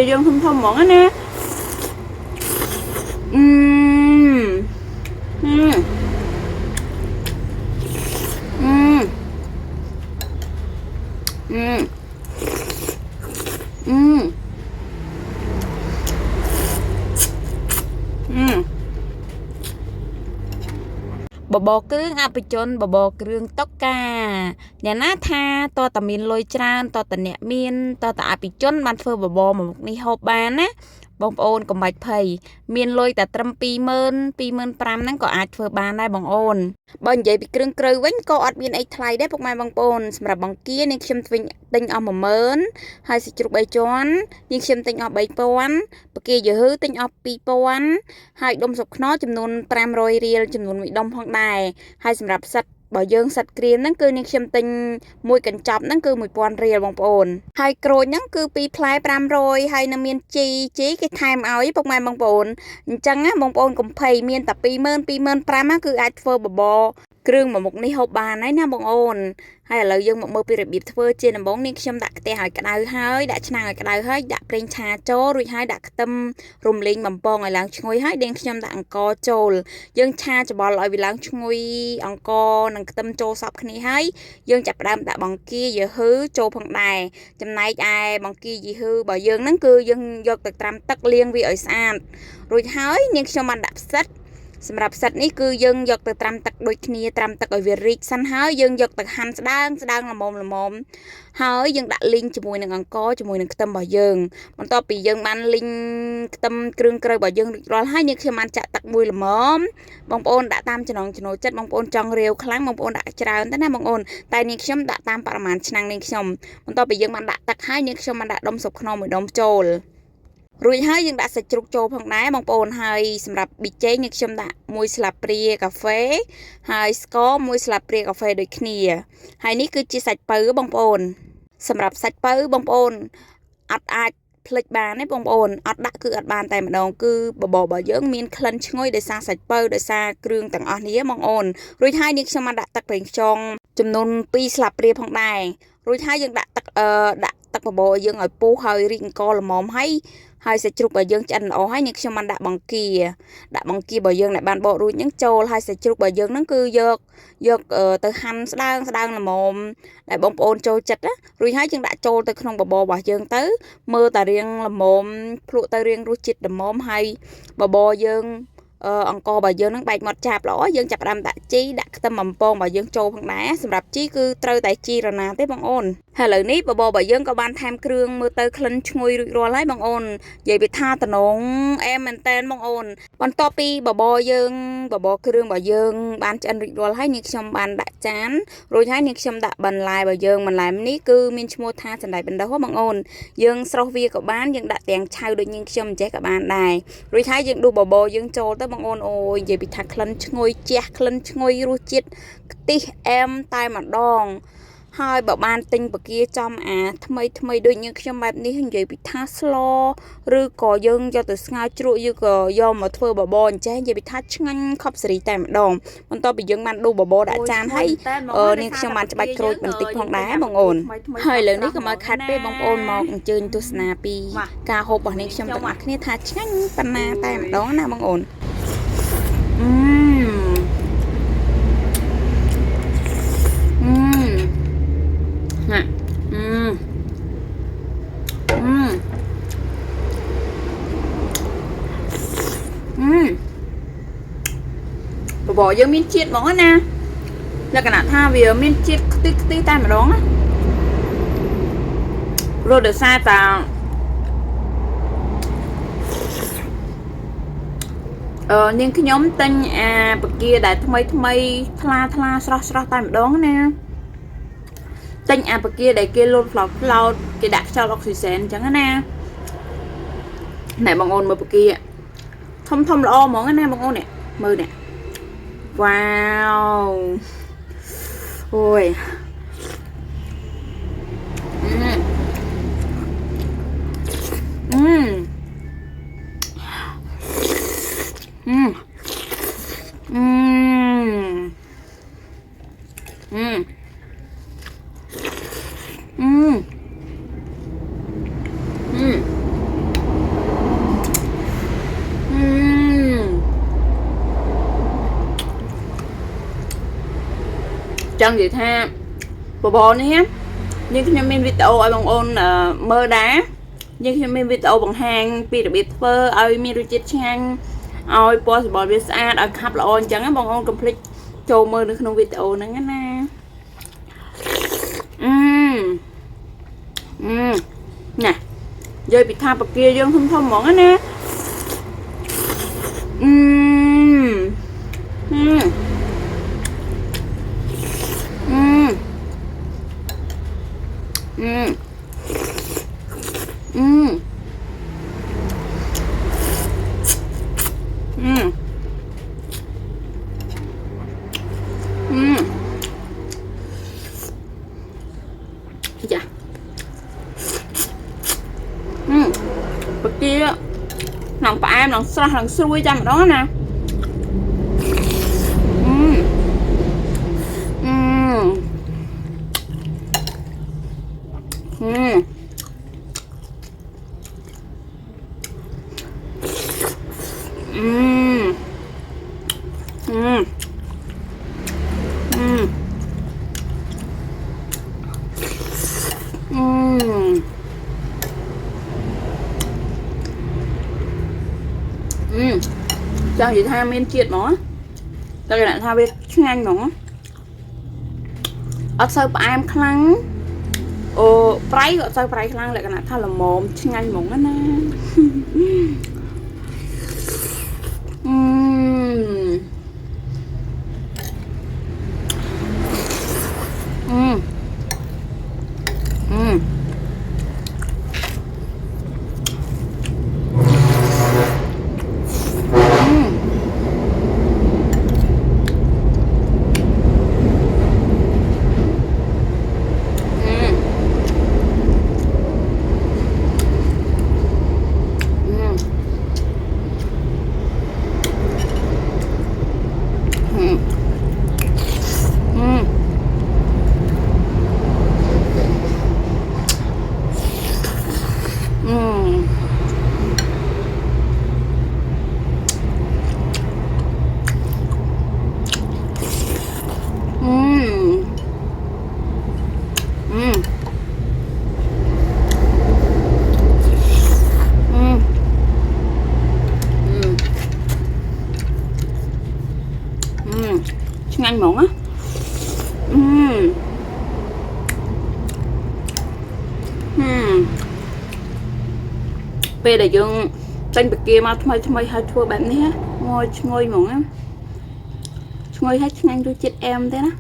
dân thơm thơm mỏng á nè. Ừm. Ừm. Ừm. Ừm. Ừm. Ừm. បបរគ្រឿងអភិជនបបរគ្រឿងតុកកាអ្នកណាថាតតមានលុយច្រើនតតអ្នកមានតតអភិជនបានធ្វើបបរមកមុខនេះហូបបានណាបងប្អូនកុំបាច់ភ័យមានលុយតែត្រឹម20000 25000ហ្នឹងក៏អាចធ្វើបានដែរបងអូនបើនិយាយពីគ្រឿងក្រៅវិញក៏អត់មានអីថ្លៃដែរពុកម៉ែបងប្អូនសម្រាប់បង្គានាងខ្ញុំទិញអស់10000ហើយសាច់ជ្រូក3ជាន់នាងខ្ញុំទិញអស់3000បង្គាយឺហឺទិញអស់2000ហើយដុំសុកខ្នុរចំនួន500រៀលចំនួន1ដុំផងដែរហើយសម្រាប់សិតបើយើងសិតក្រៀមហ្នឹងគឺនាងខ្ញុំទិញមួយកញ្ចប់ហ្នឹងគឺ1000រៀលបងប្អូនហើយក្រូចហ្នឹងគឺ2ផ្លែ500ហើយនៅមានជីគេថែមឲ្យពុកម៉ែបងប្អូនអញ្ចឹងណាបងប្អូនកុំភ័យមានតែ20000 25000គឺអាចធ្វើបបរគ្រឿងមួយមុខនេះហូបបានហើយណាបងអូនហើយឥឡូវយើងមកមើលពីរបៀបធ្វើជាដំបូងនាងខ្ញុំដាក់ខ្ទះឲ្យក្តៅហើយដាក់ឆ្នាំងឲ្យក្តៅហើយដាក់ប្រេងឆាចូលរួចហើយដាក់ខ្ទឹមរំលីងបំពងឲ្យឡើងឈ្ងុយហើយនាងខ្ញុំដាក់អង្ករចូលយើងឆាច្បល់ឲ្យវាឡើងឈ្ងុយអង្ករនិងខ្ទឹមចូលសព្វគ្នាហើយយើងចាប់ផ្ដើមដាក់បង្គាយឺហឺចូលផងដែរចំណែកឯបង្គាយឺហឺបើយើងហ្នឹងគឺយើងយកទៅត្រាំទឹកលាងវាឲ្យស្អាតរួចហើយនាងខ្ញុំបានដាក់ផ្សិតសម្រាប់ផ្សិតនេះគឺយើងយកទៅត្រាំទឹកដូចគ្នាត្រាំទឹកឲ្យវារីកសិនហើយយើងយកទៅហាន់ស្ដើងល្មមហើយយើងដាក់លីងជាមួយនឹងអង្ករជាមួយនឹងខ្ទឹមរបស់យើងបន្ទាប់ពីយើងបានលីងខ្ទឹមគ្រឿងក្រៅរបស់យើងរួចរាល់ហើយនាងខ្ញុំបានចាក់ទឹកមួយល្មមបងប្អូនដាក់តាមចំណង់ចំណូលចិត្តបងប្អូនចង់រាវខ្លាំងបងប្អូនដាក់ច្រើនទៅណាបងប្អូនតែនាងខ្ញុំដាក់តាមបរិមាណឆ្នាំងនាងខ្ញុំបន្ទាប់ពីយើងបានដាក់ទឹកហើយនាងខ្ញុំបានដាក់ដុំស៊ុបខ្នុរមួយដុំចូលរួចហើយយើងដាក់សាច់ជ្រូកចូលផងដែរបងប្អូនហើយសម្រាប់ប៊ីចេងនេះខ្ញុំដាក់1ស្លាបព្រាកាហ្វេហើយស្ករ1ស្លាបព្រាកាហ្វេដូចគ្នាហើយនេះគឺជាសាច់ពៅបងប្អូនសម្រាប់សាច់ពៅបងប្អូនអត់អាចភ្លេចបានទេបងប្អូនអត់ដាក់គឺអត់បានតែម្ដងគឺបបររបស់យើងមានក្លិនឈ្ងុយដោយសារសាច់ពៅដោយសារគ្រឿងទាំងអស់នេះបងប្អូនរួចហើយនេះខ្ញុំបានដាក់ទឹកប្រេងខ្យងចំនួន2ស្លាបព្រាផងដែររួចហើយយើងដាក់ទឹកបបរយើងឲ្យពុះហើយរីកអង្ករល្មមហើយសាច់ជ្រូករបស់យើងឆ្អិនល្អហើយនេះខ្ញុំបានដាក់បង្គារបស់យើងដែលបានបករួចហ្នឹងចូលហើយសាច់ជ្រូករបស់យើងហ្នឹងគឺយកទៅហាន់ស្ដើងល្មមដែលបងប្អូនចូលចិត្តណារួចហើយយើងដាក់ចូលទៅក្នុងបបររបស់យើងទៅមើលតារៀងល្មមភ្លក់ទៅរៀងរសជាតិល្មមហើយបបរយើងអង្កររបស់យើងនឹងបែកមាត់ចាបល្អយើងចាប់ផ្ដើមដាក់ជីដាក់ខ្ទឹមបំពងរបស់យើងចូលផងដែរសម្រាប់ជីគឺត្រូវតែជីរណាទេបងអូនហើយឥឡូវនេះបបររបស់យើងក៏បានថែមគ្រឿងមើលទៅក្លិនឈ្ងុយរួចរាល់ហើយបងអូននិយាយពីថាតំណងអែមមែនតែនបងអូនបន្ទាប់ពីបបរគ្រឿងរបស់យើងបានឆ្អិនរួចរាល់ហើយនាងខ្ញុំបានដាក់ចានរួចហើយនាងខ្ញុំដាក់បន្លែរបស់យើងបន្លែនេះគឺមានឈ្មោះថាសណ្តែកបណ្ដុះបងអូនយើងស្រុះវាក៏បានយើងដាក់ទាំងឆៅដូចនាងខ្ញុំអញ្ចេះក៏បានដែររួចហើយយើងដួសបបរយើងចូលទៅបងអូនអូយនិយាយពីថាក្លិនឈ្ងុយជះក្លិនឈ្ងុយរសជាតិខ្ទិះអែមតែម្ដងហើយបើបានទិញបកាចំថ្មីដូចយើងខ្ញុំបែបនេះនិយាយពីថាស្លឬក៏យើងយកទៅស្ងោរជ្រក់យើងក៏យកមកធ្វើបបរអញ្ចេះនិយាយពីថាឆ្ងាញ់ខប់សេរីតែម្ដងបន្ទាប់ពីយើងបានដួសបបរដាក់ចានហើយនាងខ្ញុំបានច្បាច់ក្រូចបន្តិចផងដែរបងអូនហើយឥឡូវនេះក៏មកខាត់ពេលបងប្អូនមកអញ្ជើញទស្សនាពីការហូបរបស់នាងខ្ញុំទាំងអស់គ្នាថាឆ្ងាញ់ប៉ុណ្ណាតែម្ដងណាបងអូនបបរយើងមានជាតិហ្មងណាលក្ខណៈថាវាមានជាតិខ្ទិះតែម្ដងណាព្រោះដោយសារតានាងខ្ញុំទិញបកាដែលថ្មីថ្លាស្រស់តែម្ដងណាទិញបកាដែលគេលោតផ្លោកគេដាក់ខ្យល់អុកស៊ីសែនអញ្ចឹងណាណែបងអូនមើលបកាធំល្អហ្មងណាបងអូននេះមើលនេះវ៉ាវអូយ จังvậy tha bòនេះnhưngខ្ញុំមានវីដេអូឲ្យបងអូនមើលដែរយើងខ្ញុំមានវីដេអូបង្ហាញពីរបៀបធ្វើឲ្យមានរសជាតិឆ្ងាញ់ឲ្យពណ៌សម្បល់វាស្អាតឲ្យខាប់ល្អអញ្ចឹងបងអូនកុំភ្លេចចូលមើលនៅក្នុងវីដេអូហ្នឹងណាណាយកពីថាបកាយើងធំធំហ្មងណាចាបកានំផ្អែមនំស្រស់នំស្រួយចាំម្ដងណាchẳng vậy tha miên chiết mà tao lại tha biết nhanh mà ở sau em khăn ô trái gọi sao trái khăn lại cái này tha là mồm nhanh mỏng á nè nhanh mỏng á bây giờ dùng tranh bạc kia mà thay hai thua bạn đi ha ngồi mỏng á ngồi hết nhanh đôi chết em thế đó